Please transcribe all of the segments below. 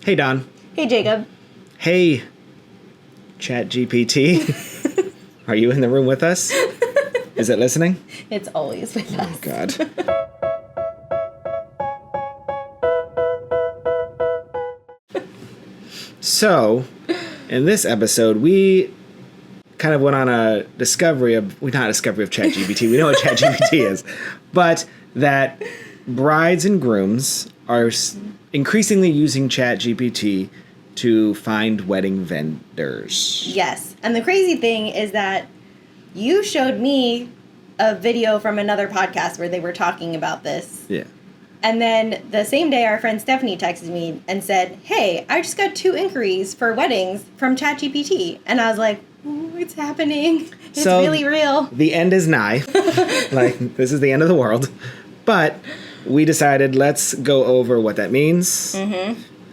Hey, Don. Hey, Jacob. Hey, ChatGPT. Are you in the room with us? Is it listening? It's always with us. Oh, God. So, in this episode, we kind of went on a discovery of, well, not a discovery of ChatGPT. We know what ChatGPT is. But that brides and grooms are increasingly using ChatGPT to find wedding vendors. Yes. And the crazy thing is that you showed me a video from another podcast where they were talking about this. Yeah. And then the same day, our friend Stephanie texted me and said, hey, I just got 2 inquiries for weddings from ChatGPT. And I was like, ooh, it's happening. It's really real. The end is nigh. Like, this is the end of the world. But we decided, let's go over what that means,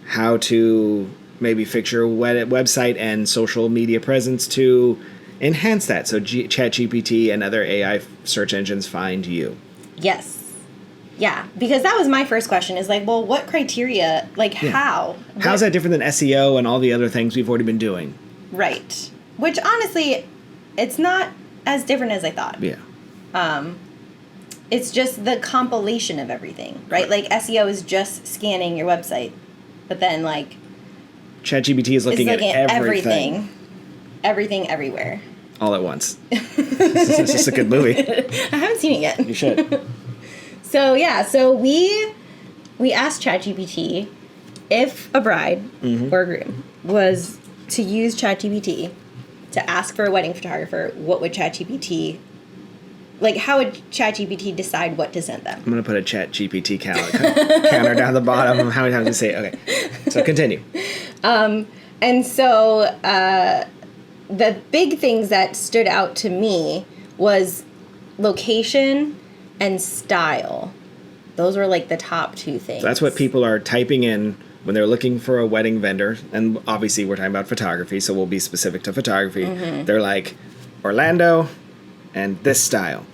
how to maybe fix your website and social media presence to enhance that so ChatGPT and other AI search engines find you. Yes. Yeah, because that was my first question is like, well, what criteria, like how? How's that different than SEO and all the other things we've already been doing? Right. Which honestly, it's not as different as I thought. Yeah. It's just the compilation of everything, right? Like SEO is just scanning your website, but then like ChatGPT is looking at everything. Everything everywhere. All at once. It's just a good movie. I haven't seen it yet. You should. So we asked ChatGPT if a bride or a groom was to use ChatGPT to ask for a wedding photographer, what would ChatGPT, like how would ChatGPT decide what to send them? I'm going to put a ChatGPT counter down the bottom of how many times you say it. Okay, so continue. And so the big things that stood out to me was location and style. Those were like the top 2 things. So that's what people are typing in when they're looking for a wedding vendor. And obviously we're talking about photography, so we'll be specific to photography. They're like Orlando and this style.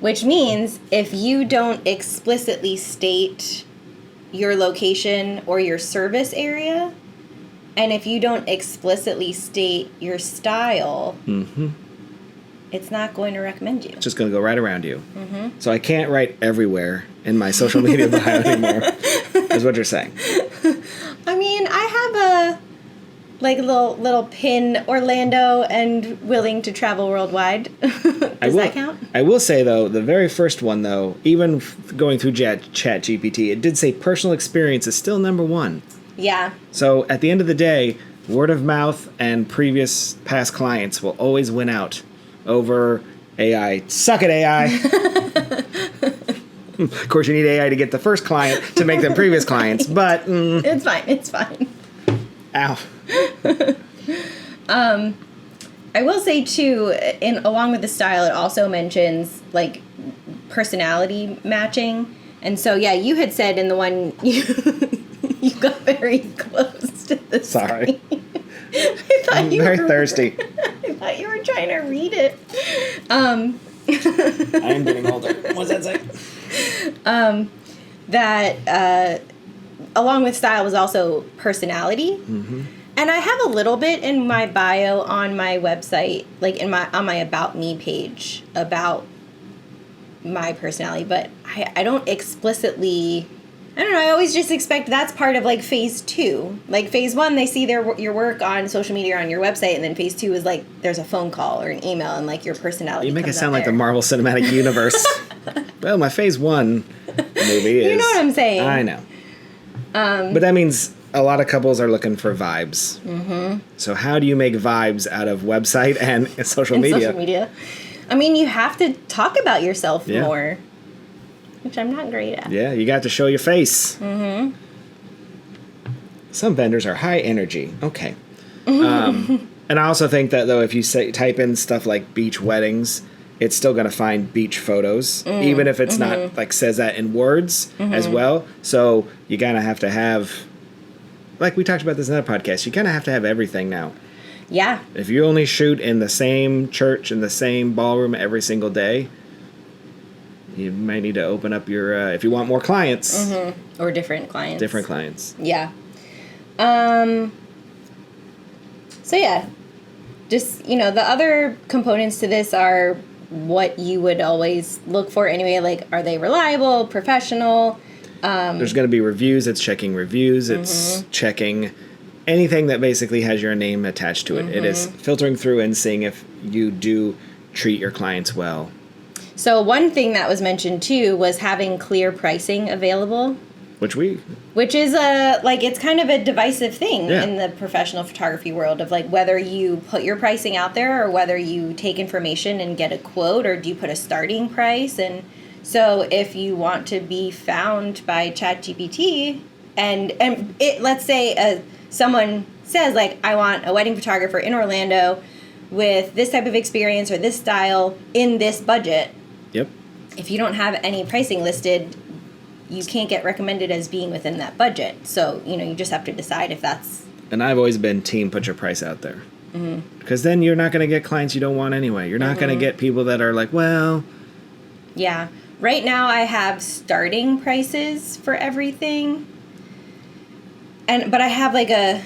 Which means if you don't explicitly state your location or your service area, and if you don't explicitly state your style, it's not going to recommend you. It's just going to go right around you. So I can't write everywhere in my social media bio anymore, is what you're saying. I mean, I have a little pin Orlando and willing to travel worldwide. Does that count? I will say, though, the very first one, though, even going through ChatGPT, it did say personal experience is still number 1. Yeah. So at the end of the day, word of mouth and past clients will always win out over AI. Suck it, AI. Of course, you need AI to get the first client to make them previous clients, but... It's fine. It's fine. Ow. I will say, too, along with the style, it also mentions, like, personality matching. And so, yeah, you had said in the one... You got very close to the Sorry. I'm very thirsty. I thought you were trying to read it. I am getting older. What does that say? That along with style was also personality. And I have a little bit in my bio on my website, like on my About Me page about my personality, but I don't explicitly... I don't know, I always just expect that's part of, like, phase 2. Like, phase 1, they see your work on social media or on your website, and then phase 2 is, like, there's a phone call or an email, and, like, your personality You make it comes sound up like there. the Marvel Cinematic Universe. Well, my phase 1 movie is... You know what I'm saying. I know. But that means a lot of couples are looking for vibes. So how do you make vibes out of website and social media? Social media. I mean, you have to talk about yourself more. Which I'm not great at. Yeah, you got to show your face. Some vendors are high energy. Okay. And I also think that, though, if you type in stuff like beach weddings, it's still going to find beach photos, even if it's not, like, says that in words as well. So you kind of have to have, like we talked about this in another podcast, you kind of have to have everything now. Yeah. If you only shoot in the same church, in the same ballroom every single day, you might need to open up your, if you want more clients. Or different clients. Different clients. Yeah. So yeah, just, the other components to this are what you would always look for anyway. Like, are they reliable, professional? There's going to be reviews. It's checking reviews. It's checking anything that basically has your name attached to it. It is filtering through and seeing if you do treat your clients well. So one thing that was mentioned too was having clear pricing available. Which is it's kind of a divisive thing in the professional photography world of like whether you put your pricing out there or whether you take information and get a quote, or do you put a starting price. And so if you want to be found by ChatGPT and let's say someone says like, I want a wedding photographer in Orlando with this type of experience or this style in this budget. Yep. If you don't have any pricing listed, you can't get recommended as being within that budget. So, you just have to decide if that's... And I've always been team put your price out there. Because then you're not going to get clients you don't want anyway. You're not going to get people that are like, well... Yeah. Right now I have starting prices for everything. But I have like an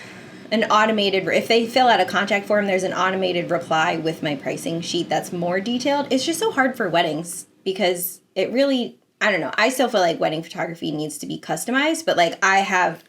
automated... If they fill out a contact form, there's an automated reply with my pricing sheet that's more detailed. It's just so hard for weddings because it really... I don't know. I still feel like wedding photography needs to be customized, but like I have...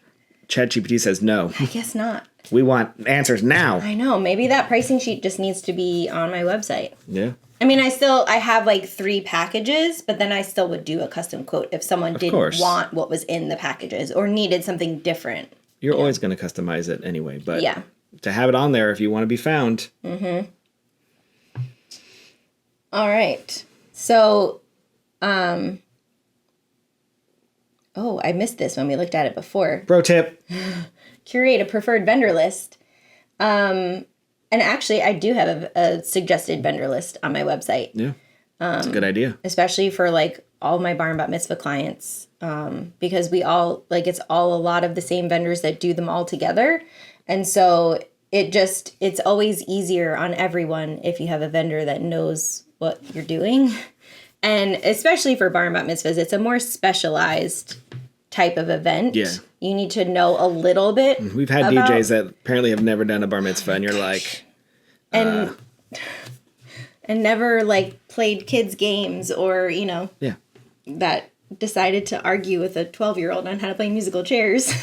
ChatGPT says no. I guess not. We want answers now. I know. Maybe that pricing sheet just needs to be on my website. Yeah. I mean, I have like 3 packages, but then I still would do a custom quote if someone didn't want what was in the packages or needed something different. You're always going to customize it anyway, but yeah. To have it on there if you want to be found. Mm-hmm. All right. So, oh, I missed this when we looked at it before. Pro tip. Curate a preferred vendor list. And actually, I do have a suggested vendor list on my website. Yeah, that's a good idea. Especially for, like, all of my bar and bat mitzvah clients. Because we all, like, it's all a lot of the same vendors that do them all together. And so it's always easier on everyone if you have a vendor that knows what you're doing. And especially for bar and bat mitzvahs, it's a more specialized type of event. Yeah. You need to know a little bit. We've had DJs that apparently have never done a bar mitzvah, and you're like... And never, like, played kids' games or, Yeah. that decided to argue with a 12-year-old on how to play musical chairs.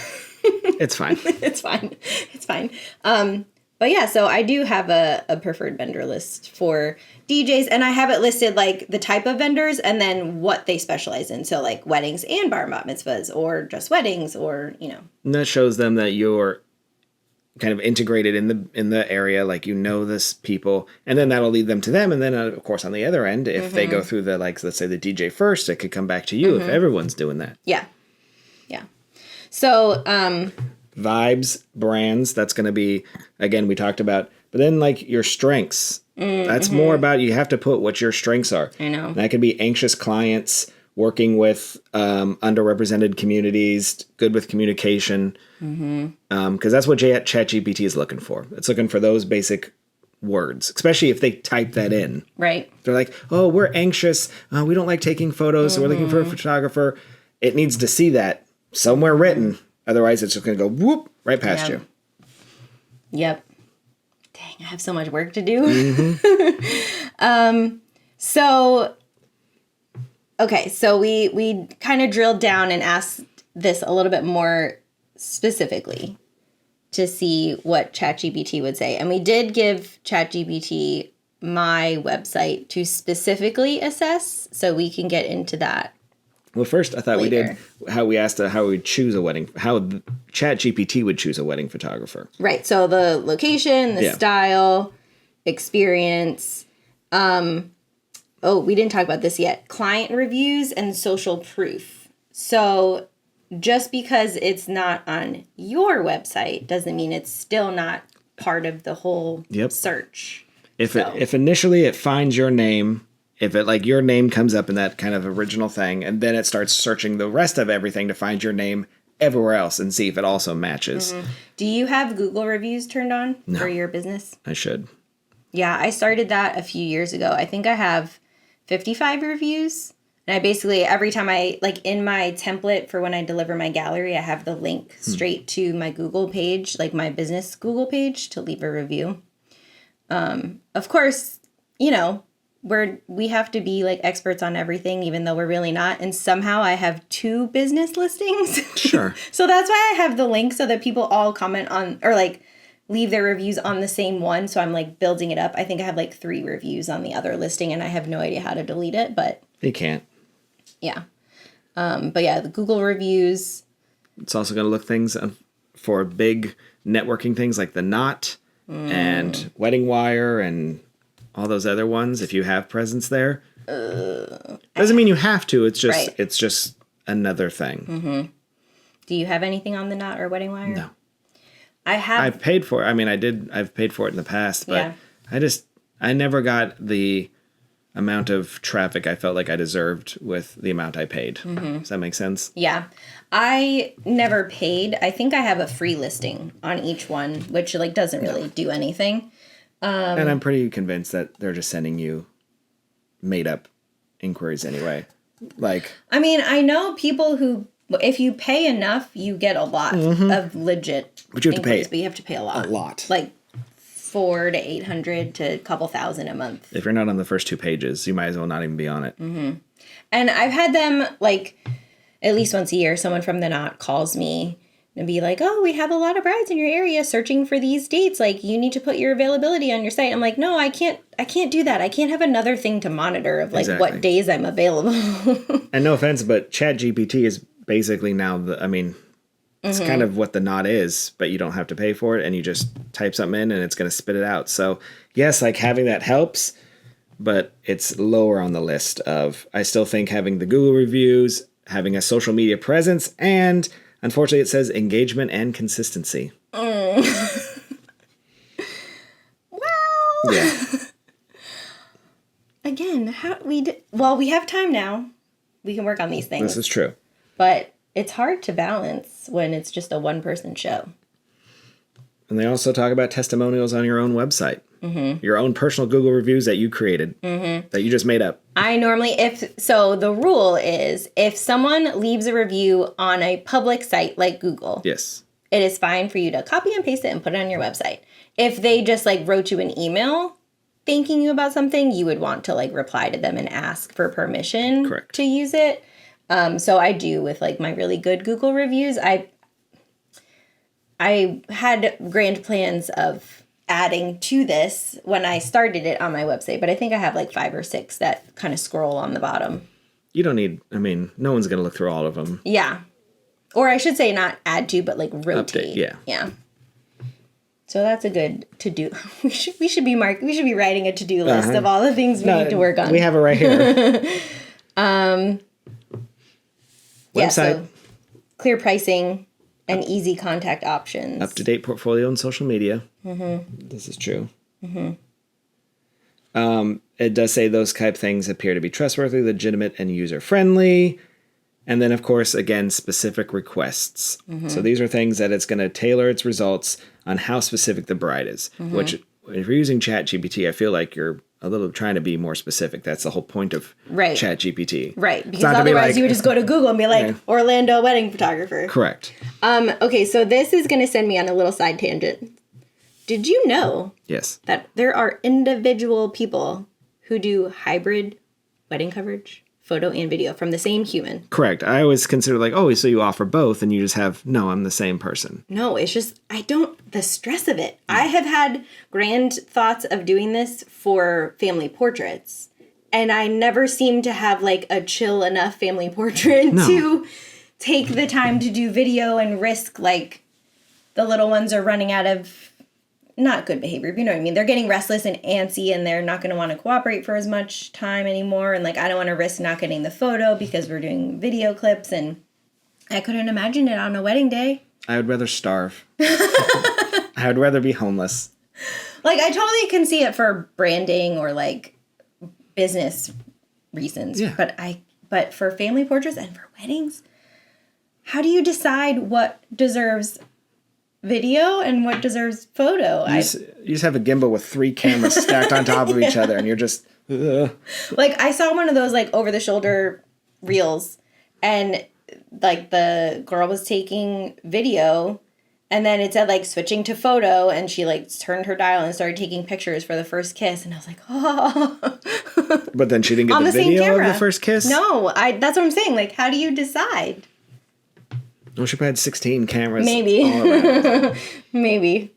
It's fine. It's fine. It's fine. But yeah, so I do have a preferred vendor list for DJs, and I have it listed like the type of vendors and then what they specialize in. So like weddings and bar and bat mitzvahs, or just weddings, or And that shows them that you're kind of integrated in the area, like this people, and then that'll lead them to them. And then of course on the other end, if they go through the let's say the DJ first, it could come back to you if everyone's doing that. Yeah. Yeah. So vibes, brands, that's going to be, again, we talked about, but then like your strengths, that's more about, you have to put what your strengths are. I know. That could be anxious clients, working with underrepresented communities, good with communication, because that's what ChatGPT is looking for. It's looking for those basic words, especially if they type that in. Right. They're like, oh, we're anxious. We don't like taking photos, so we're looking for a photographer. It needs to see that somewhere written. Otherwise, it's just going to go whoop right past you. Yep. Dang, I have so much work to do. So we kind of drilled down and asked this a little bit more specifically to see what ChatGPT would say. And we did give ChatGPT my website to specifically assess, so we can get into that. Well, first, I thought later. we did how we asked how we would choose how ChatGPT would choose a wedding photographer. Right. So the location, the style, experience. We didn't talk about this yet. Client reviews and social proof. So just because it's not on your website doesn't mean it's still not part of the whole search. If initially it finds your name. If it like your name comes up in that kind of original thing, and then it starts searching the rest of everything to find your name everywhere else and see if it also matches. Do you have Google reviews turned on for your business? I should. Yeah, I started that a few years ago. I think I have 55 reviews, And I basically, every time in my template for when I deliver my gallery, I have the link straight to my Google page, like my business Google page, to leave a review. Of course, we have to be like experts on everything, even though we're really not. And somehow I have 2 business listings. Sure. So that's why I have the link so that people all comment on, or like leave their reviews on the same one. So I'm like building it up. I think I have like 3 reviews on the other listing, and I have no idea how to delete it, but you can't. Yeah. But yeah, the Google reviews. It's also going to look things for big networking things like the Knot and Wedding Wire and all those other ones. If you have presence there, doesn't mean you have to. It's just It's just another thing. Mm-hmm. Do you have anything on the Knot or Wedding Wire? No. I've paid for it. I mean, I've paid for it in the past, but I never got the amount of traffic I felt like I deserved with the amount I paid. Mm-hmm. Does that make sense? Yeah. I never paid. I think I have a free listing on each one, which like doesn't really do anything. And I'm pretty convinced that they're just sending you made up inquiries anyway. Like, I mean, I know people who, if you pay enough, you get a lot of legit but you have inquiries, to pay but you have to pay a lot. A lot. Like $400 to $800 to a couple thousand a month. If you're not on the first 2 pages, you might as well not even be on it. Mm-hmm. And I've had them, like, at least once a year, someone from the Knot calls me and be like, oh, we have a lot of brides in your area searching for these dates. Like, you need to put your availability on your site. I'm like, no, I can't do that. I can't have another thing to monitor of, like, what days I'm available. And no offense, but ChatGPT is basically now it's kind of what the Knot is, but you don't have to pay for it, and you just type something in and it's going to spit it out. So yes, like having that helps, but it's lower on the list of, I still think having the Google reviews, having a social media presence, and unfortunately it says engagement and consistency. Well, yeah. Again, we have time now. We can work on these things. This is true. But it's hard to balance when it's just a one-person show. And they also talk about testimonials on your own website. Mm-hmm. Your own personal Google reviews that you created, that you just made up. I normally, the rule is if someone leaves a review on a public site like Google, yes, it is fine for you to copy and paste it and put it on your website. If they just like wrote you an email thanking you about something, you would want to like reply to them and ask for permission to use it. So I do with like my really good Google reviews. I had grand plans of adding to this when I started it on my website, but I think I have like 5 or 6 that kind of scroll on the bottom. You don't need, no one's going to look through all of them. Yeah. Or I should say not add to, but like rotate. Update, Yeah. So that's a good to-do. We should be writing a to-do list of all the things we need to work on. We have it right here. Website. Yeah, so clear pricing and easy contact options. Up-to-date portfolio and social media. Mm-hmm. This is true. Mm-hmm. It does say those type of things appear to be trustworthy, legitimate, and user-friendly. And then, of course, again, specific requests. Mm-hmm. So these are things that it's going to tailor its results on how specific the bride is. Mm-hmm. Which, if you're using ChatGPT, I feel like you're a little trying to be more specific. That's the whole point of ChatGPT. Right, because otherwise you would just go to Google and be like, Orlando wedding photographer. Correct. Okay, so this is going to send me on a little side tangent. Did you know that there are individual people who do hybrid wedding coverage, photo and video, from the same human? Correct. I always consider like, oh, so you offer both and you just have, no, I'm the same person. No, it's just, the stress of it. I have had grand thoughts of doing this for family portraits, and I never seem to have like a chill enough family portrait to take the time to do video and risk like the little ones are running out of not good behavior, but you know what I mean? They're getting restless and antsy and they're not going to want to cooperate for as much time anymore. And like, I don't want to risk not getting the photo because we're doing video clips, and I couldn't imagine it on a wedding day. I would rather starve. I would rather be homeless. Like, I totally can see it for branding or like business reasons. Yeah. But for family portraits and for weddings, how do you decide what deserves video and what deserves photo? You just have a gimbal with 3 cameras stacked on top of each other, and you're just... Like, I saw one of those like over the shoulder reels, and like the girl was taking video, and then it said like switching to photo, and she like turned her dial and started taking pictures for the first kiss, and I was like, oh. But then she didn't get On the the same video of camera. the first kiss? No, that's what I'm saying. Like, how do you decide? Well, she probably had 16 cameras. Maybe. All around. Maybe.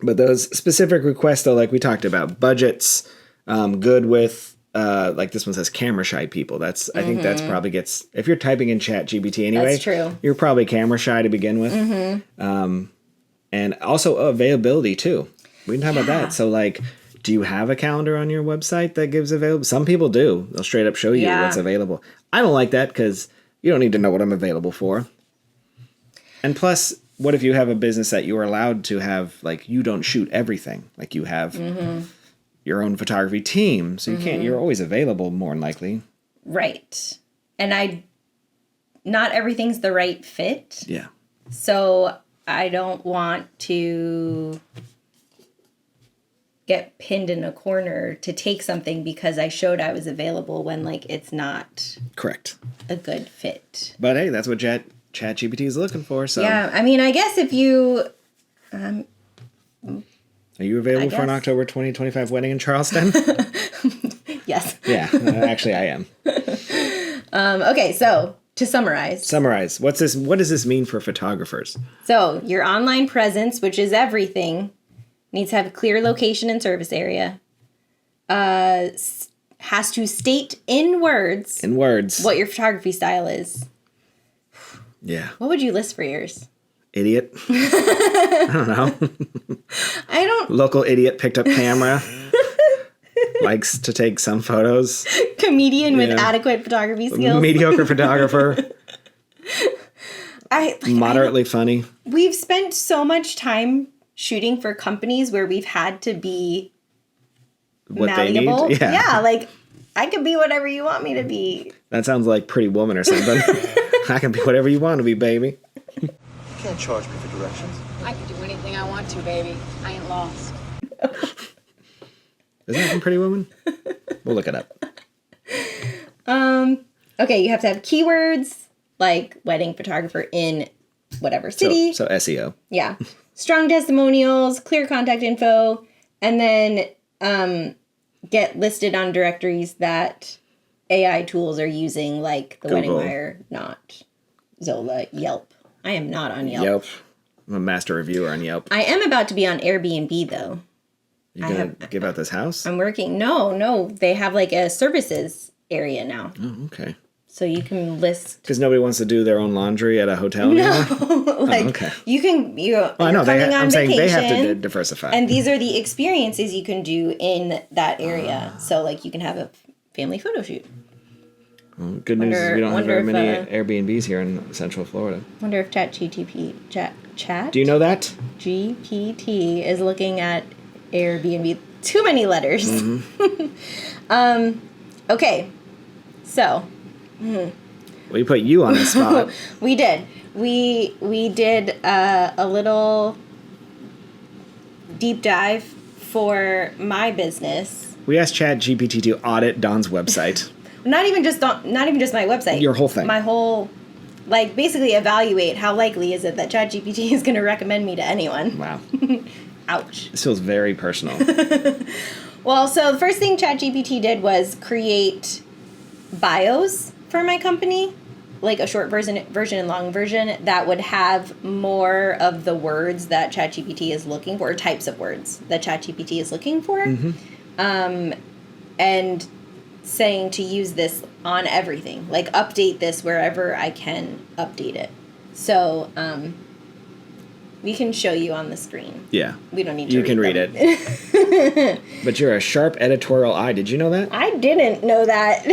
But those specific requests, though, like we talked about, budgets, good with, like this one says camera shy people. I think that's probably gets, if you're typing in ChatGPT anyway, That's true. You're probably camera shy to begin with. And also availability too. We can talk about that. So like, do you have a calendar on your website that gives available? Some people do. They'll straight up show you what's available. I don't like that because you don't need to know what I'm available for. And plus, what if you have a business that you are allowed to have, like, you don't shoot everything. Like, you have your own photography team, so you can't, you're always available, more than likely. Right. And not everything's the right fit. Yeah. So I don't want to get pinned in a corner to take something because I showed I was available when, like, it's not Correct. a good fit. But hey, that's what ChatGPT is looking for. So Yeah, I mean, I guess if you... are you available for an October 2025 wedding in Charleston? Yes. Yeah, actually I am. Okay, so to summarize. What does this mean for photographers? So your online presence, which is everything, needs to have a clear location and service area. Has to state in words what your photography style is. Yeah. What would you list for yours? Idiot. I don't know. Local idiot picked up camera. Likes to take some photos. Comedian with adequate photography skills. Mediocre photographer. Moderately funny. We've spent so much time shooting for companies where we've had to be what malleable. They need. Yeah, like I could be whatever you want me to be. That sounds like Pretty Woman or something. I can be whatever you want to be, baby. You can't charge me for directions. I can do anything I want to, baby. I ain't lost. Isn't that from Pretty Woman? We'll look it up. Okay, you have to have keywords like wedding photographer in whatever city. So SEO. Yeah. Strong testimonials, clear contact info, and then get listed on directories that AI tools are using, like the Google. Wedding Wire, not Zola, Yelp. I am not on Yelp. Yelp. I'm a master reviewer on Yelp. I am about to be on Airbnb, though. You gonna give out this house? I'm working. No. They have like a services area now. Oh, okay. So you can list. Because nobody wants to do their own laundry at a hotel anymore? Like, okay. you can. I know. I'm saying they have to vacation, diversify. And these are the experiences you can do in that area. So, like, you can have a family photo shoot. Well, good news is we don't have very if, many Airbnbs here in Central Florida. Wonder if ChatGPT Do you know that? GPT is looking at Airbnb. Too many letters. Okay. So. We put you on the spot. We did. We did a little deep dive for my business. We asked ChatGPT to audit Dawn's website. Not even just my website. Your whole thing. My whole, like, basically evaluate how likely is it that ChatGPT is going to recommend me to anyone. Wow. Ouch. This feels very personal. Well, so the first thing ChatGPT did was create bios for my company, like a short version and long version that would have more of the words that ChatGPT is looking for, or types of words that ChatGPT is looking for, and saying to use this on everything, like update this wherever I can update it. So we can show you on the screen. Yeah. We don't need to You can read them. it. But you're a sharp editorial eye. Did you know that? I didn't know that.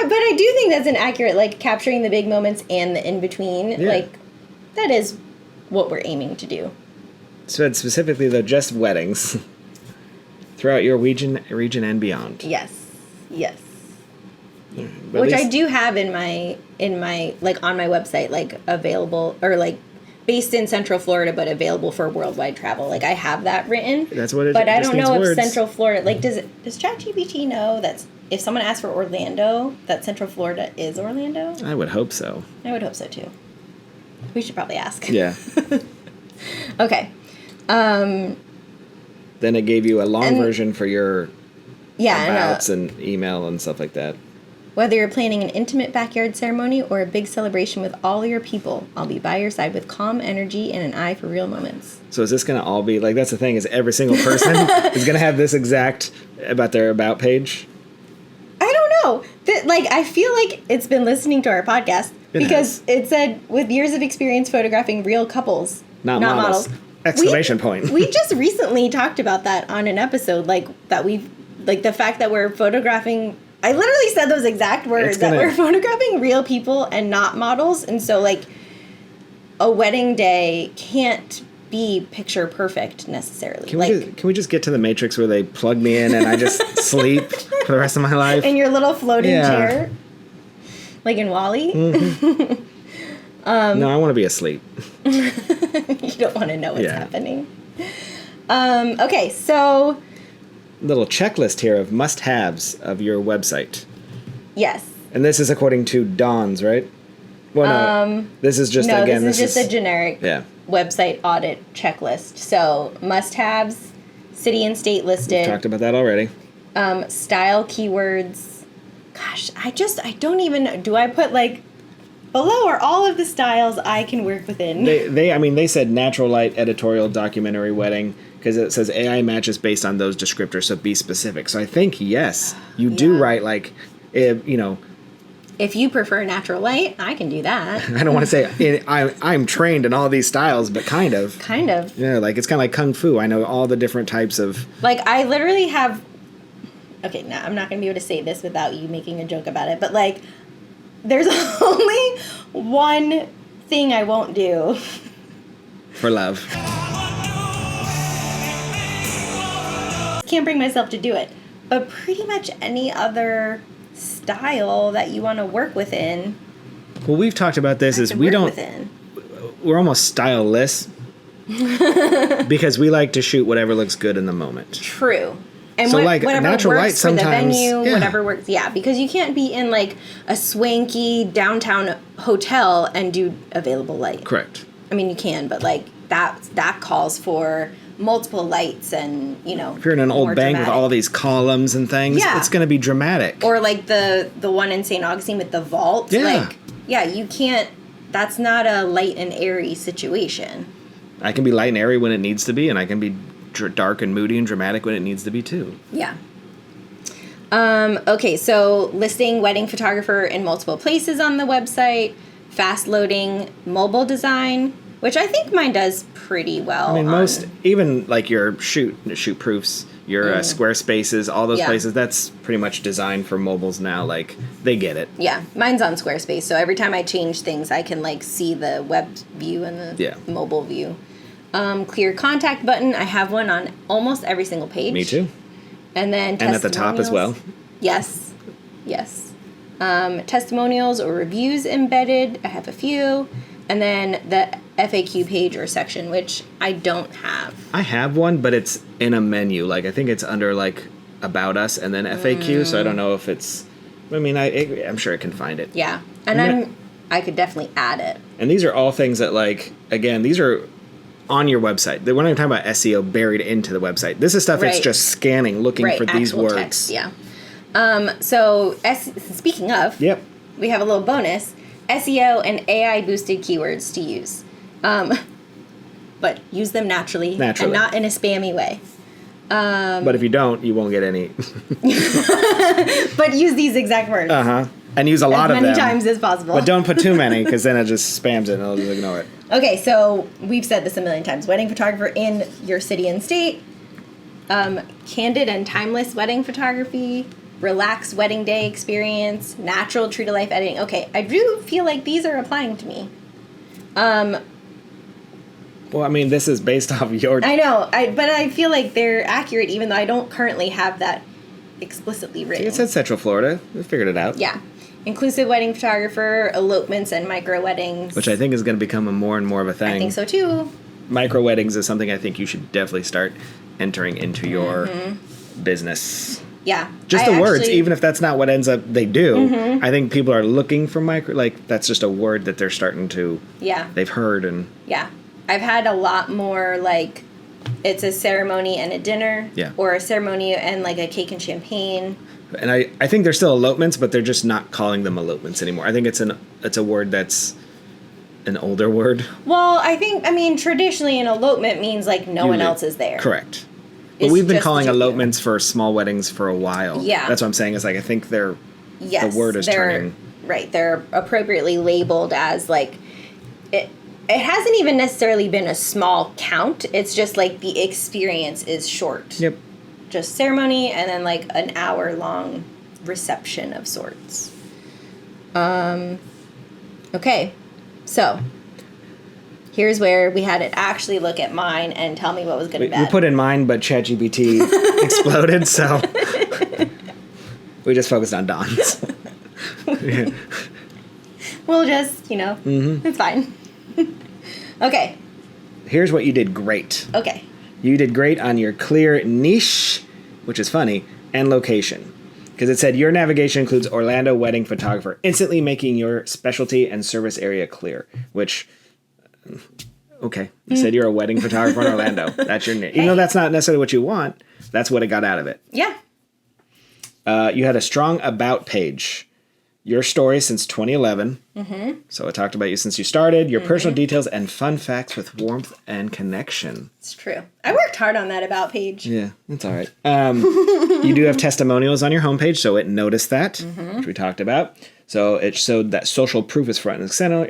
But I do think that's an accurate, like, capturing the big moments and the in-between. Yeah. Like, that is what we're aiming to do. So specifically, though, just weddings. Throughout your region and beyond. Yes. But Which I do have in my like, on my website, like, available, or, like, based in Central Florida, but available for worldwide travel. Like, I have that written. That's what it is. But I just don't needs know words. if Central Florida, like, does ChatGPT know that's if someone asks for Orlando, that Central Florida is Orlando? I would hope so. I would hope so too. We should probably ask. Yeah. Okay. Then it gave you a long version for your abouts and email and stuff like that. Whether you're planning an intimate backyard ceremony or a big celebration with all your people, I'll be by your side with calm energy and an eye for real moments. So is this going to all be, like, that's the thing, is every single person is going to have this exact about their about page? I don't know. I feel like it's been listening to our podcast because it said, with years of experience photographing real couples, not models. Exclamation point. We just recently talked about that on an episode, the fact that we're photographing... I literally said those exact words, that we're photographing real people and not models. And so, a wedding day can't be picture perfect necessarily. Can we just get to the Matrix where they plug me in and I just sleep for the rest of my life? In your little floating chair? Like in WALL-E? Mm-hmm. No, I want to be asleep. You don't want to know what's happening. Okay, so... little checklist here of must-haves of your website. Yes. And this is according to Dawn's, right? Well, no. This is just, this is just a generic website audit checklist. So, must-haves, city and state listed. We've talked about that already. Style keywords. Gosh, I don't even... Do I put, below are all of the styles I can work within? They said natural light, editorial, documentary, wedding... because it says AI matches based on those descriptors, so be specific. So I think, yes, you do write, if you prefer natural light, I can do that. I don't want to say I'm trained in all these styles, but kind of. Kind of. Yeah, it's kind of like Kung Fu. I know all the different types of... I literally have... Okay, now I'm not going to be able to say this without you making a joke about it, but, there's only one thing I won't do. For love. Can't bring myself to do it, but pretty much any other style that you want to work within. Well, we've talked about this is we're almost styleless because we like to shoot whatever looks good in the moment. True. And so whatever natural works light sometimes, for the venue, whatever works. Yeah, because you can't be in a swanky downtown hotel and do available light. Correct. I mean, you can, but that calls for multiple lights and, if you're in an old bank with all these columns and things, it's going to be dramatic. Or the one in St. Augustine with the vault. Yeah. You can't, that's not a light and airy situation. I can be light and airy when it needs to be, and I can be dark and moody and dramatic when it needs to be too. Yeah. Okay, so listing wedding photographer in multiple places on the website, fast loading mobile design, which I think mine does pretty well. I mean, even your shoot proofs, your Squarespaces, all those places, that's pretty much designed for mobiles now. They get it. Yeah, mine's on Squarespace, so every time I change things, I can see the web view and the mobile view. Clear contact button, I have one on almost every single page. Me too. And then and at the top as well. Yes. Testimonials or reviews embedded, I have a few. And then the FAQ page or section, which I don't have. I have one, but it's in a menu. I think it's under About Us and then FAQ. So I don't know if it's... I mean, I'm sure I can find it. Yeah, and I could definitely add it. And these are all things that again, these are on your website. We're not even talking about SEO buried into the website. This is stuff it's just scanning, looking for these words. Text, yeah. So speaking of, we have a little bonus. SEO and AI boosted keywords to use. But use them naturally. And not in a spammy way. But if you don't, you won't get any. But use these exact words. And use a lot of them. As many times as possible. But don't put too many, because then it just spams it and it'll just ignore it. Okay, so we've said this a million times. Wedding photographer in your city and state. Candid and timeless wedding photography. Relaxed wedding day experience. Natural true-to-life editing. Okay, I do feel like these are applying to me. Well, I mean, this is based off your... I know, but I feel like they're accurate, even though I don't currently have that explicitly written. It said Central Florida. We figured it out. Yeah. Inclusive wedding photographer, elopements, and micro weddings. Which I think is going to become more and more of a thing. I think so, too. Micro weddings is something I think you should definitely start entering into your business. Yeah. Just the words, even if that's not what ends up they do. I think people are looking for that's just a word that they're starting to, they've heard. And yeah. I've had a lot more, like, it's a ceremony and a dinner. Yeah. Or a ceremony and, like, a cake and champagne. And I think they're still elopements, but they're just not calling them elopements anymore. I think it's a word that's an older word. Well, I mean, traditionally an elopement means, like, no one else is there. Correct. But we've been calling elopements for small weddings for a while. Yeah. That's what I'm saying. Is like I think the word is turning. Right. They're appropriately labeled as like it hasn't even necessarily been a small count. It's just like the experience is short. Yep. Just ceremony and then like an hour-long reception of sorts. Okay. So here's where we had to actually look at mine and tell me what was good and bad. We put in mine, but ChatGPT exploded, so we just focused on Don's. We'll just, it's fine. Okay. Here's what you did great. Okay. You did great on your clear niche, which is funny, and location. Because it said your navigation includes Orlando wedding photographer, instantly making your specialty and service area clear, which... Okay. You said you're a wedding photographer in Orlando. That's your name. Even though that's not necessarily what you want, that's what it got out of it. Yeah. You had a strong about page. Your story since 2011. So it talked about you since you started, your personal details, and fun facts with warmth and connection. It's true. I worked hard on that about page. Yeah, that's all right. You do have testimonials on your homepage, so it noticed that, which we talked about. So it showed that social proof is front and center,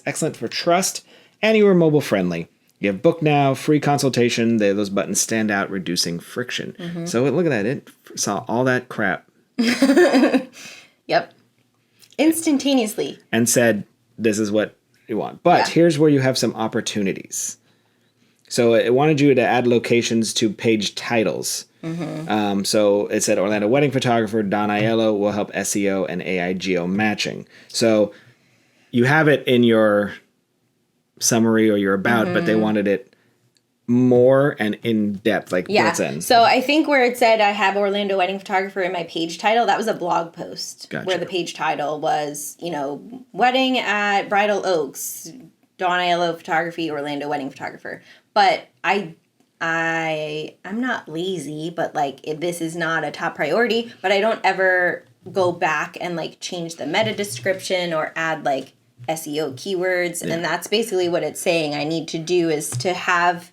excellent for trust, and you were mobile friendly. You have book now, free consultation. Those buttons stand out, reducing friction. So look at that. It saw all that crap. Yep. Instantaneously. And said, this is what you want. But here's where you have some opportunities. So it wanted you to add locations to page titles. So it said Orlando wedding photographer Don Aiello will help SEO and AI geo matching. So you have it in your summary or your about, but they wanted it more and in depth, like built in. So I think where it said I have Orlando wedding photographer in my page title, that was a blog post where the page title was, wedding at Bridal Oaks, Don Aiello photography, Orlando wedding photographer. But I'm not lazy, but like this is not a top priority, but I don't ever go back and like change the meta description or add like SEO keywords. And that's basically what it's saying I need to do is to have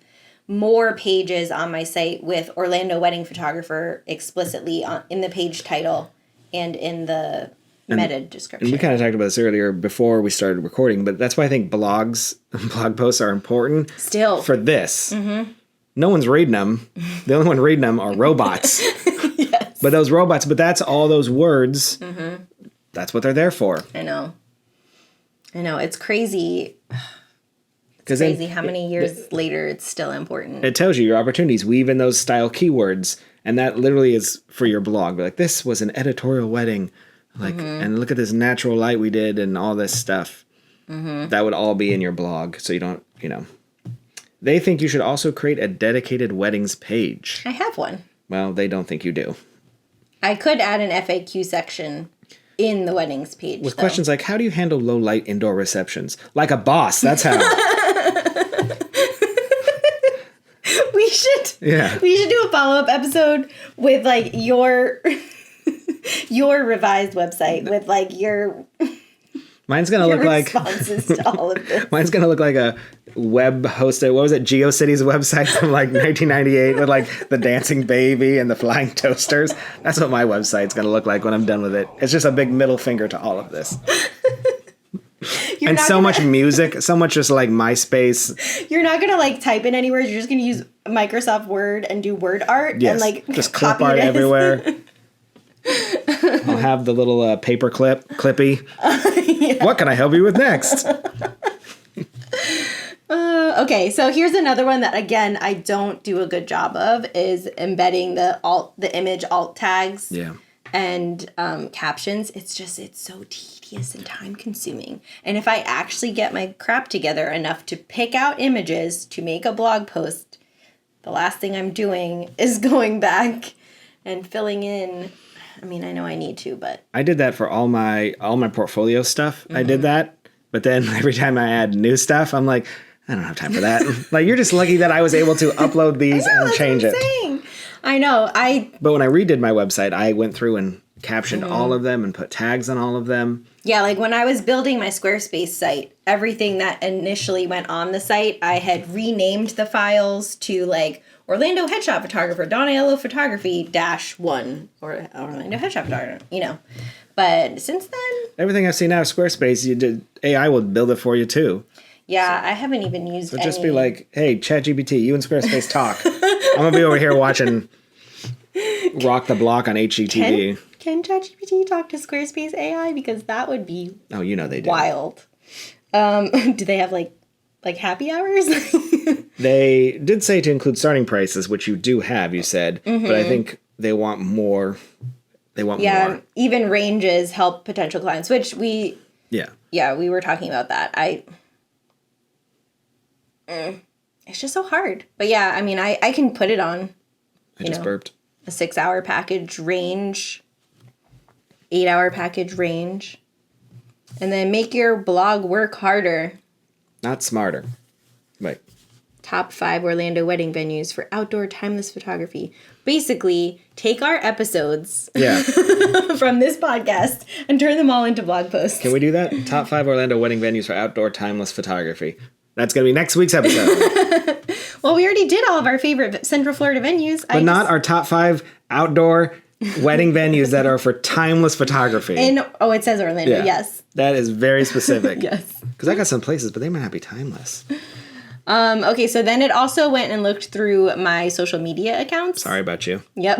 more pages on my site with Orlando wedding photographer explicitly in the page title and in the meta description. And we kind of talked about this earlier before we started recording, but that's why I think blog posts are important. Still. For this. No one's reading them. The only one reading them are robots. Yes. But those robots, that's all those words. That's what they're there for. I know. It's crazy. It's crazy how many years later it's still important. It tells you your opportunities. Weave in those style keywords, and that literally is for your blog. Like, this was an editorial wedding, and look at this natural light we did and all this stuff. That would all be in your blog, so you don't, They think you should also create a dedicated weddings page. I have one. Well, they don't think you do. I could add an FAQ section in the weddings page. With questions like, how do you handle low light indoor receptions? Like a boss, that's how. We should do a follow-up episode with like your revised website with like your Mine's gonna look like responses to all of this. Mine's gonna look like a web hosted. What was it? GeoCities website from like 1998 with like the dancing baby and the flying toasters. That's what my website's gonna look like when I'm done with it. It's just a big middle finger to all of this. And so much music, so much just like MySpace. You're not gonna like type in anywhere. You're just gonna use Microsoft Word and do word art and like just clip art everywhere. I'll have the little paper clippy. What can I help you with next? Okay, so here's another one that again I don't do a good job of is embedding the image alt tags. Yeah. And captions. It's so tedious and time consuming. And if I actually get my crap together enough to pick out images to make a blog post, the last thing I'm doing is going back and filling in. I mean, I know I need to, but I did that for all my portfolio stuff. I did that, but then every time I add new stuff, I'm like, I don't have time for that. Like, you're just lucky that I was able to upload these and change it. Saying. I know. But when I redid my website, I went through and captioned all of them and put tags on all of them. Yeah, like when I was building my Squarespace site, everything that initially went on the site, I had renamed the files to like Orlando Headshot Photographer, Don Aiello Photography -1 or Orlando Headshot Photographer, you know. But since then, everything I've seen out of Squarespace, AI will build it for you too. Yeah, I haven't even used So just be like, hey, ChatGPT, you and Squarespace talk. I'm going to be over here watching Rock the Block on HGTV. Can ChatGPT talk to Squarespace AI? Because that would be oh, you know they do. Wild. Do they have like happy hours? They did say to include starting prices, which you do have, you said. But I think they want more. They want more. Even ranges help potential clients, which we... Yeah, we were talking about that. It's just so hard. But yeah, I mean, I can put it on, I just burped. A 6-hour package range, 8-hour package range, and then make your blog work harder. Not smarter. Right. Top 5 Orlando wedding venues for outdoor timeless photography. Basically, take our episodes from this podcast and turn them all into blog posts. Can we do that? Top 5 Orlando wedding venues for outdoor timeless photography. That's going to be next week's episode. Well, we already did all of our favorite Central Florida venues. But not our top 5 outdoor wedding venues that are for timeless photography. It says Orlando, yes. That is very specific. Yes. Because I got some places, but they might not be timeless. Okay, so then it also went and looked through my social media accounts. Sorry about you. Yep.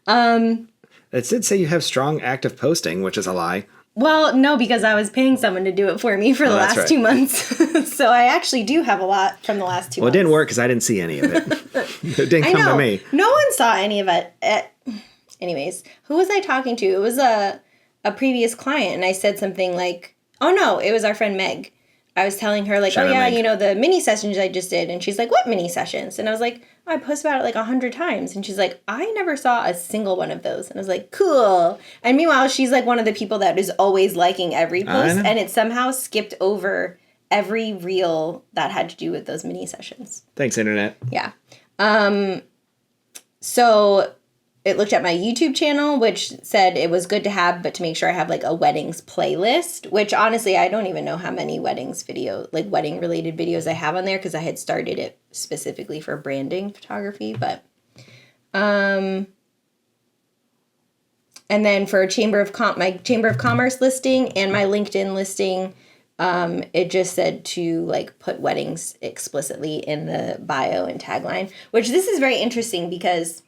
It did say you have strong active posting, which is a lie. Well, no, because I was paying someone to do it for me for the last 2 months. So I actually do have a lot from the last 2 months. Well, it didn't work because I didn't see any of it. It didn't come to me. No one saw any of it. Anyways, who was I talking to? It was a previous client, and I said something like, oh, no, it was our friend Meg. I was telling her, like, Meg. You know, the mini sessions I just did. And she's like, what mini sessions? And I was like, I post about it like 100 times. And she's like, I never saw a single one of those. And I was like, cool. And meanwhile, she's like one of the people that is always liking every post. And it somehow skipped over every reel that had to do with those mini sessions. Thanks, Internet. Yeah. So it looked at my YouTube channel, which said it was good to have, but to make sure I have like a weddings playlist, which honestly, I don't even know how many wedding related videos I have on there because I had started it specifically for branding photography, but, and then for my Chamber of Commerce listing and my LinkedIn listing, it just said to like put weddings explicitly in the bio and tagline, which this is very interesting because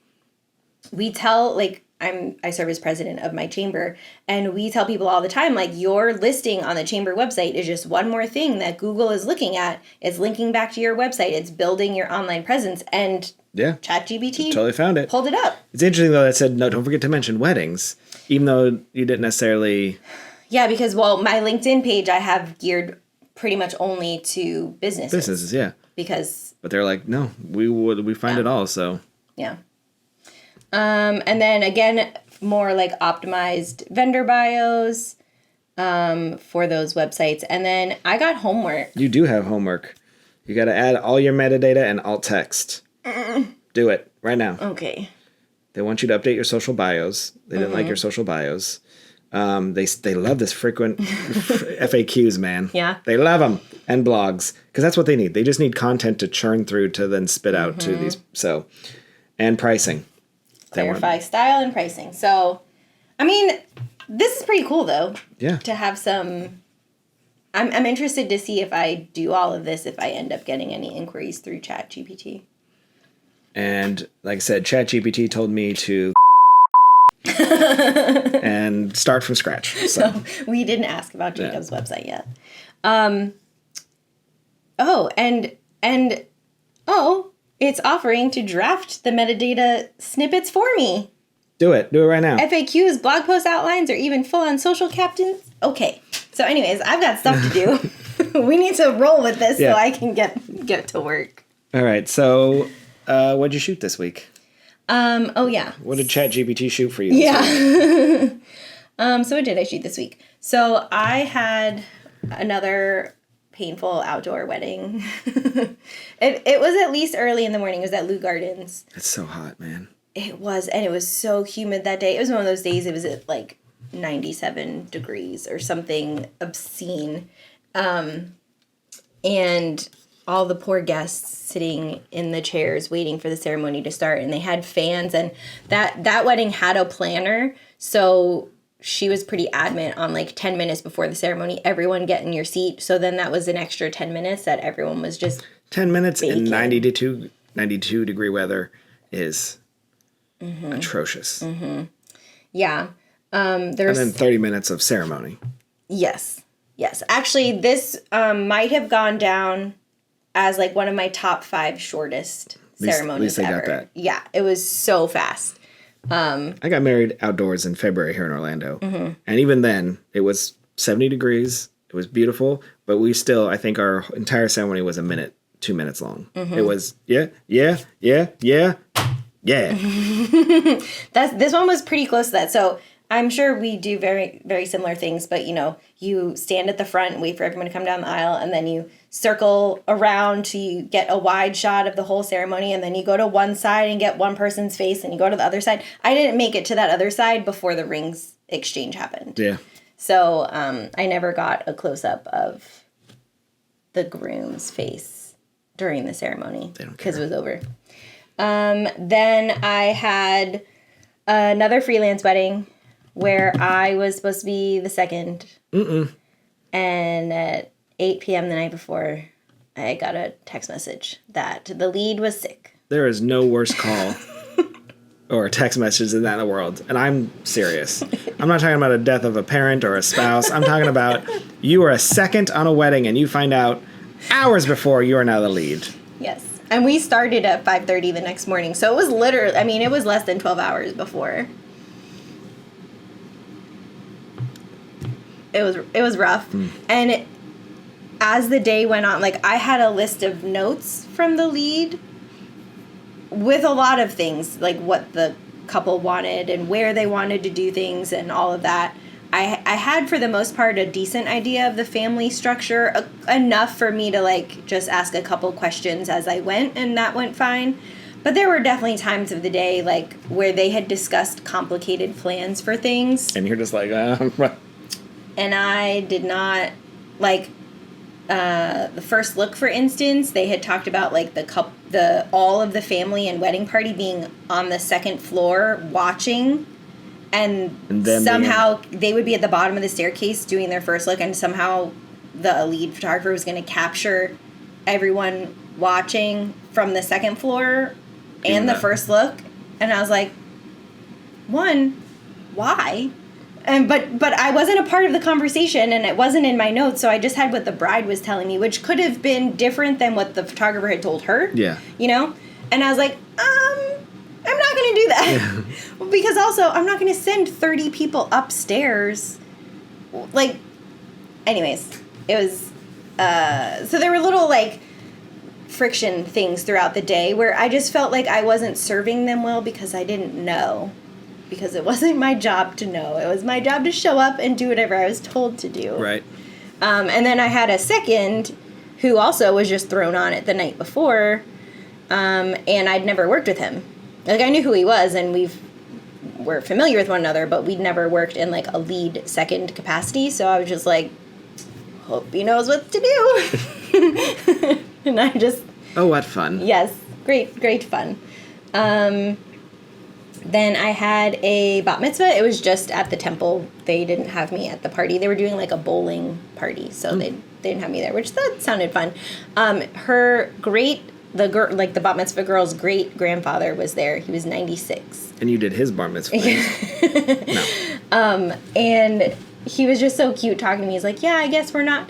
we tell, like, I serve as president of my chamber, and we tell people all the time, like, your listing on the chamber website is just one more thing that Google is looking at. It's linking back to your website. It's building your online presence. And ChatGPT totally found it. Pulled it up. It's interesting, though, that said, no, don't forget to mention weddings, even though you didn't necessarily... Yeah, because, well, my LinkedIn page I have geared pretty much only to businesses. Businesses, yeah. But they're like, no, we find it all, so... Yeah. And then again, more like optimized vendor bios for those websites. And then I got homework. You do have homework. You got to add all your metadata and alt text. Do it right now. Okay. They want you to update your social bios. They didn't like your social bios. They love this frequent FAQs, man. Yeah. They love them. And blogs. Because that's what they need. They just need content to churn through to then spit out to these. So, and pricing. Clarify style and pricing. So, I mean, this is pretty cool, though. Yeah. To have some... I'm interested to see if I do all of this, if I end up getting any inquiries through ChatGPT. And, like I said, ChatGPT told me to... and start from scratch. So we didn't ask about Jacob's website yet. It's offering to draft the metadata snippets for me. Do it right now. FAQs, blog post outlines, or even full-on social captions. Okay. So anyways, I've got stuff to do. We need to roll with this so I can get to work. All right. So what'd you shoot this week? Oh, yeah. What did ChatGPT shoot for you? Yeah. So what did I shoot this week? So I had another painful outdoor wedding. It was at least early in the morning. It was at Lou Gardens. It's so hot, man. It was, and it was so humid that day. It was one of those days it was at like 97 degrees or something obscene. And all the poor guests sitting in the chairs waiting for the ceremony to start, and they had fans, and that wedding had a planner, so she was pretty adamant on like 10 minutes before the ceremony, everyone get in your seat. So then that was an extra 10 minutes that everyone was just 10 minutes baking. in 92 degree weather is atrocious. Mm-hmm. Yeah. And then 30 minutes of ceremony. Yes. Actually, this might have gone down as like one of my top 5 shortest ceremonies at least they ever. got that. Yeah, it was so fast. I got married outdoors in February here in Orlando. And even then, it was 70 degrees. It was beautiful. But we still, I think our entire ceremony was 2 minutes long. It was, yeah. This one was pretty close to that. So I'm sure we do very, very similar things. But, you stand at the front and wait for everyone to come down the aisle. And then you circle around to get a wide shot of the whole ceremony. And then you go to one side and get one person's face. And you go to the other side. I didn't make it to that other side before the rings exchange happened. Yeah. So I never got a close-up of the groom's face during the ceremony because it was over. Then I had another freelance wedding where I was supposed to be the second. And at 8 p.m. the night before, I got a text message that the lead was sick. There is no worse call or text message than that in the world. And I'm serious. I'm not talking about a death of a parent or a spouse. I'm talking about you are a second on a wedding and you find out hours before you are now the lead. Yes. And we started at 5:30 the next morning. So it was literally, it was less than 12 hours before. It was rough. And as the day went on, like I had a list of notes from the lead with a lot of things, like what the couple wanted and where they wanted to do things and all of that. I had, for the most part, a decent idea of the family structure, enough for me to, like, just ask a couple questions as I went, and that went fine. But there were definitely times of the day, like, where they had discussed complicated plans for things. And you're just like, And I did not, like, the first look, for instance, they had talked about, like, all of the family and wedding party being on the second floor watching. And somehow they would be at the bottom of the staircase doing their first look, and somehow the lead photographer was going to capture everyone watching from the second floor and the first look. And I was like, one, why? But I wasn't a part of the conversation, and it wasn't in my notes, so I just had what the bride was telling me, which could have been different than what the photographer had told her. Yeah. And I was like, I'm not going to do that. Yeah. Because also, I'm not going to send 30 people upstairs. Like, anyways, it was, so there were little, like, friction things throughout the day where I just felt like I wasn't serving them well because I didn't know. Because it wasn't my job to know. It was my job to show up and do whatever I was told to do. Right. And then I had a second who also was just thrown on it the night before, and I'd never worked with him. Like, I knew who he was, and we're familiar with one another, but we'd never worked in, like, a lead second capacity, so I was just like, hope he knows what to do. And I just... Oh, what fun. Yes, great fun. Then I had a bat mitzvah. It was just at the temple. They didn't have me at the party. They were doing, like, a bowling party, so they didn't have me there, which that sounded fun. The bat mitzvah girl's great grandfather was there. He was 96. And you did his bar mitzvah. No. And he was just so cute talking to me. He's like, yeah, I guess we're not,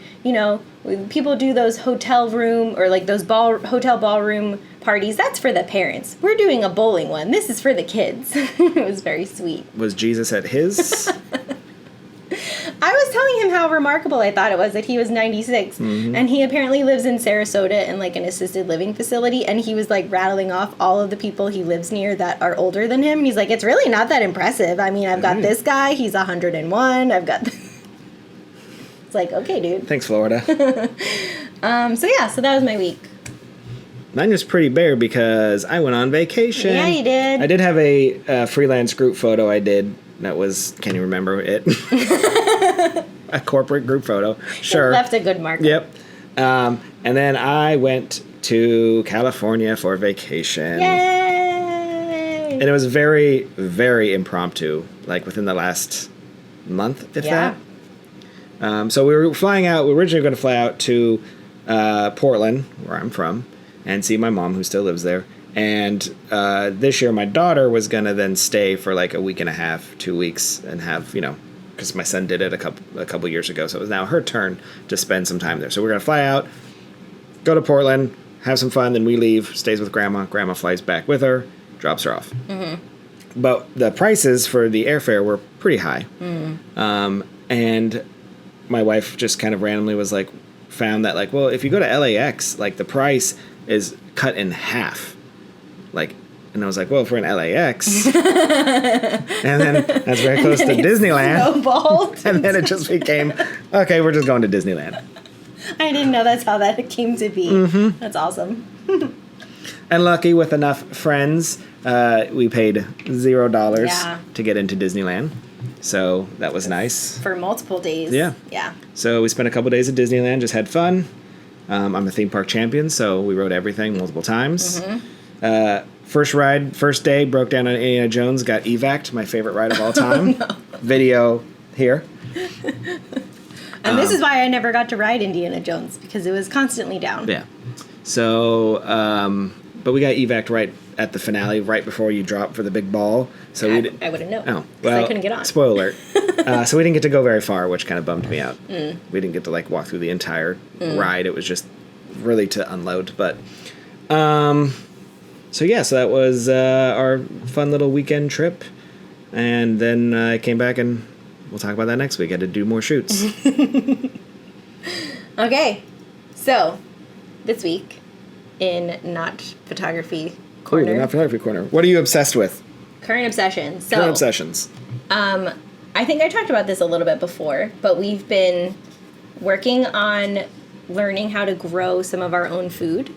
people do those hotel room or like those hotel ballroom parties. That's for the parents. We're doing a bowling one. This is for the kids. It was very sweet. Was Jesus at his? I was telling him how remarkable I thought it was that he was 96. And he apparently lives in Sarasota in like an assisted living facility. And he was like rattling off all of the people he lives near that are older than him. And he's like, it's really not that impressive. I mean, I've got this guy. He's 101. I've got... It's like, okay, dude. Thanks, Florida. So that was my week. Mine was pretty bare because I went on vacation. Yeah, you did. I did have a freelance group photo I did. That was, can you remember it? A corporate group photo. Sure. It left a good mark. Yep. And then I went to California for vacation. Yay! And it was very, very impromptu, like within the last month, if that. So we were flying out. We were originally going to fly out to Portland, where I'm from, and see my mom, who still lives there. And this year, my daughter was going to then stay for like a week and a half, 2 weeks, and have, you know, because my son did it a couple years ago. So it was now her turn to spend some time there. So we're going to fly out, go to Portland, have some fun, then we leave, stays with Grandma. Grandma flies back with her, drops her off. But the prices for the airfare were pretty high. And my wife just kind of randomly was like, found that like, well, if you go to LAX, like the price is cut in half. Like, and I was like, well, for an LAX. And then that's very close to Disneyland. Snowballed. And then it just became, okay, we're just going to Disneyland. I didn't know that's how that came to be. That's awesome. And lucky with enough friends, we paid $0 to get into Disneyland. So that was nice. For multiple days. Yeah. Yeah. So we spent a couple days at Disneyland, just had fun. I'm a theme park champion, so we rode everything multiple times. First day, broke down on Indiana Jones, got evac'd, my favorite ride of all time. Video here. And this is why I never got to ride Indiana Jones, because it was constantly down. Yeah. So, but we got evac'd right at the finale, right before you drop for the big ball. So I wouldn't know. Oh, well, I couldn't get on. Spoiler alert. So we didn't get to go very far, which kind of bummed me out. We didn't get to like walk through the entire ride. It was just really to unload. But, so yeah, so that was our fun little weekend trip. And then I came back and we'll talk about that next week. I had to do more shoots. Okay. So, this week in Not Photography Corner. Ooh, Not Photography Corner. What are you obsessed with? Current obsessions. So, Current obsessions. I think I talked about this a little bit before, but we've been working on learning how to grow some of our own food.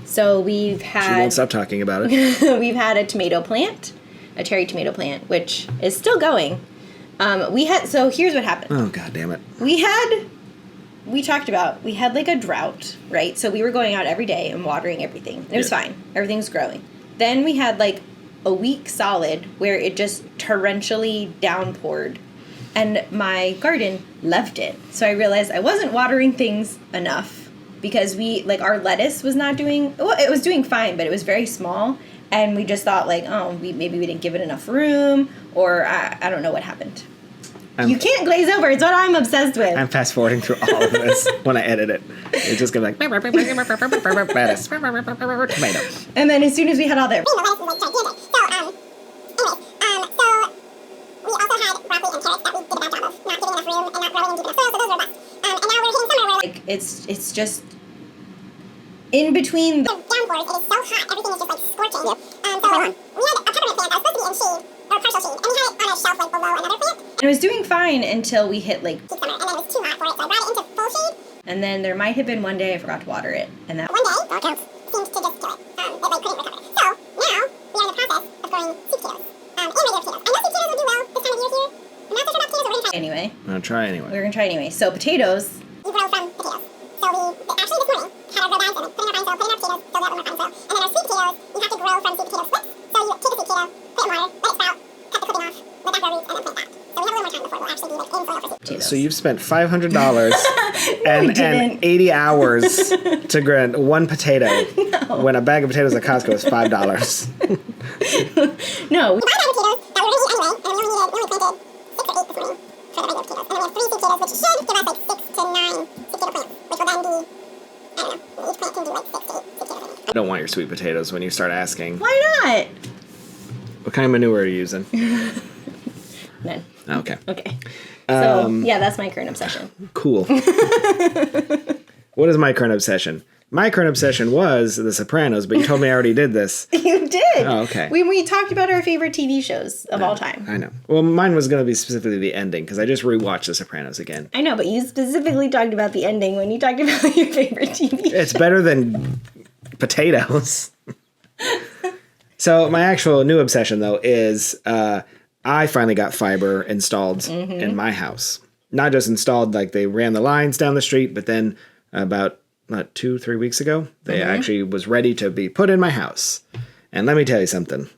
So we've had... She won't stop talking about it. We've had a tomato plant, a cherry tomato plant, which is still going. So here's what happened. Oh, God damn it. We had like a drought, right? So we were going out every day and watering everything. And it was fine. Everything's growing. Then we had like a week solid where it just torrentially downpoured. And my garden loved it. So I realized I wasn't watering things enough because our lettuce was not doing, well, it was doing fine, but it was very small. And we just thought like, maybe we didn't give it enough room, or I don't know what happened. You can't glaze over. It's what I'm obsessed with. I'm fast forwarding through all of this when I edit it. It's just gonna be like lettuce, tomato. And then as soon as we had all that, So, we also had broccoli and carrots that we did a bad job of not giving enough room and not growing in deep enough soil, so those were bust. And now we're hitting summer where like it's just in between. the downpours, it is so hot, everything is just like scorching. So, we had a peppermint plant that was supposed to be in shade, or partial shade, and we had it on a shelf like below another plant. And it was doing fine until we hit like Peak summer, and then it was too hot for it, so I brought it into full shade. and then there might have been one day I forgot to water it, and that One day, all counts, seemed to just kill it. It like couldn't recover. So, now, we are in the process of growing sweet potatoes. And regular potatoes. I know sweet potatoes will do well this time of year here. I'm not so sure about potatoes, but we're gonna try. anyway. I'm gonna try anyway. We're gonna try anyway. So potatoes. You grow from potatoes. So we, actually this morning, had our grow bags and put in our fine soil, put in our potatoes, filled it up with more fine soil. And then our sweet potatoes, you have to grow from sweet potato splits. So you take a sweet potato, put it in water, let it sprout, cut the clipping off, let that grow roots, and then plant that. So we have a little more time before we'll actually be like in soil for sweet potatoes. So you've spent $500 and didn't. 80 hours to grow one potato when a bag of potatoes at Costco is $5. No. We bought a bag of potatoes that we were going to eat anyway, and we only planted 6 or 8 this morning for the regular potatoes. And then we have 3 sweet potatoes, which should give us like 6 to 9 sweet potato plants, which will then be, I don't know, each plant can do like 6 to 8 sweet potatoes. I don't want your sweet potatoes when you start asking. Why not? What kind of manure are you using? None. Okay. Okay. So, yeah, that's my current obsession. Cool. What is my current obsession? My current obsession was The Sopranos, but you told me I already did this. You did. Oh, okay. We talked about our favorite TV shows of all time. I know. Well, mine was going to be specifically the ending because I just rewatched The Sopranos again. I know, but you specifically talked about the ending when you talked about your favorite TV show. It's better than potatoes. So my actual new obsession, though, is I finally got fiber installed in my house. Not just installed, like they ran the lines down the street, but then about 2-3 weeks ago, they actually was ready to be put in my house. And let me tell you something.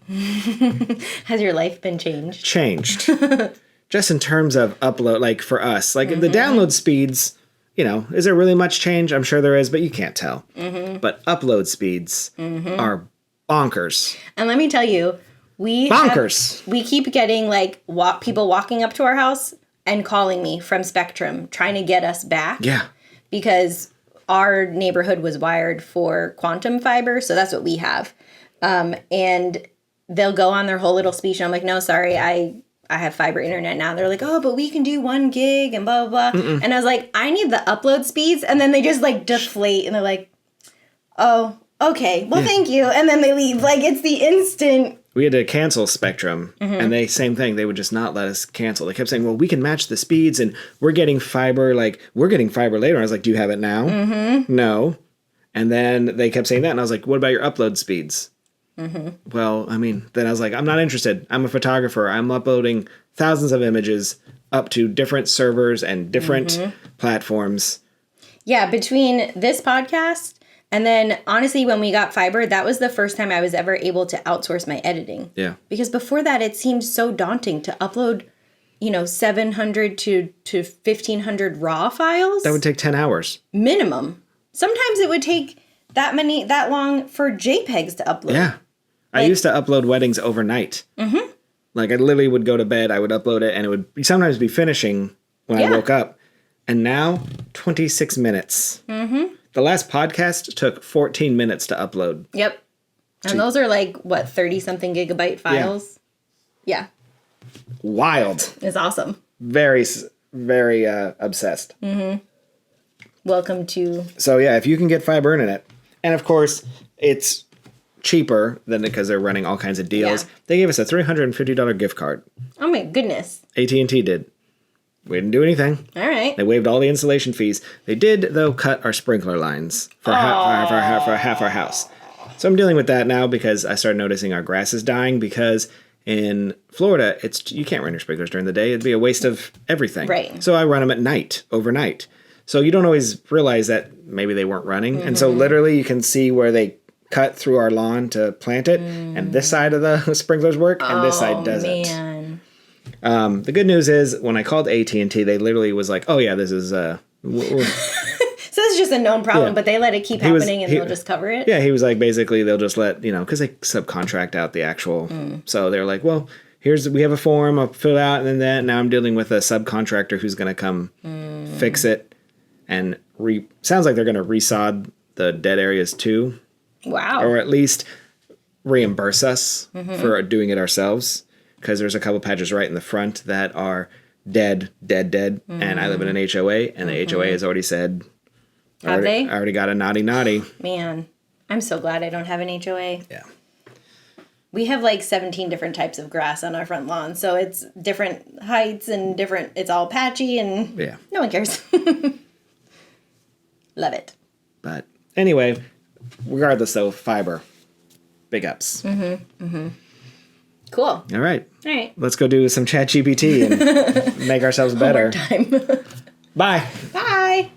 Has your life been changed? Changed. Just in terms of upload, like for us, like the download speeds, you know, is there really much change? I'm sure there is, but you can't tell. But upload speeds are bonkers. And let me tell you, we keep getting like people walking up to our house and calling me from Spectrum, trying to get us back. Yeah. Because our neighborhood was wired for quantum fiber, so that's what we have. And they'll go on their whole little speech, and I'm like, no, sorry, I have fiber internet now. They're like, oh, but we can do 1 gig and blah, blah, blah. And I was like, I need the upload speeds. And then they just like deflate, and they're like, oh, okay, well, thank you. And then they leave. Like, it's the instant. We had to cancel Spectrum, and they, same thing, they would just not let us cancel. They kept saying, well, we can match the speeds, and we're getting fiber, we're getting fiber later. And I was like, do you have it now? No. And then they kept saying that, and I was like, what about your upload speeds? Well, I mean, then I was like, I'm not interested. I'm a photographer. I'm uploading thousands of images up to different servers and different platforms. Yeah, between this podcast and then, honestly, when we got fiber, that was the first time I was ever able to outsource my editing. Yeah. Because before that, it seemed so daunting to upload, 700 to 1,500 raw files. That would take 10 hours. Minimum. Sometimes it would take that long for JPEGs to upload. Yeah. I used to upload weddings overnight. Like, I literally would go to bed, I would upload it, and it would sometimes be finishing when I woke up. And now, 26 minutes. The last podcast took 14 minutes to upload. Yep. And those are 30-something gigabyte files? Yeah. Wild. It's awesome. Very, very obsessed. Welcome to... So, yeah, if you can get fiber internet, and of course, it's cheaper than because they're running all kinds of deals. They gave us a $350 gift card. Oh, my goodness. AT&T did. We didn't do anything. All right. They waived all the installation fees. They did, though, cut our sprinkler lines for half our house. So I'm dealing with that now because I started noticing our grass is dying because in Florida, you can't run your sprinklers during the day. It'd be a waste of everything. Right. So I run them at night, overnight. So you don't always realize that maybe they weren't running. And so literally you can see where they cut through our lawn to plant it. And this side of the sprinklers work and this side doesn't. Man. The good news is when I called AT&T, they literally was like, oh yeah, this is... So this is just a known problem, but they let it keep happening and they'll just cover it? Yeah, he was like, basically they'll just let, because they subcontract out the actual... So they're like, well, we have a form, I'll fill it out, and then that. Now I'm dealing with a subcontractor who's going to come fix it. And sounds like they're going to resod the dead areas too. Wow. Or at least reimburse us for doing it ourselves. Because there's a couple patches right in the front that are dead. And I live in an HOA, and the HOA has already said... I already got a naughty. Man, I'm so glad I don't have an HOA. Yeah. We have 17 different types of grass on our front lawn, so it's different heights and it's all patchy, and no one cares. Love it. But anyway, regardless though, fiber. Big ups. Cool. All right. Let's go do some ChatGPT and make ourselves better. Time. Bye. Bye.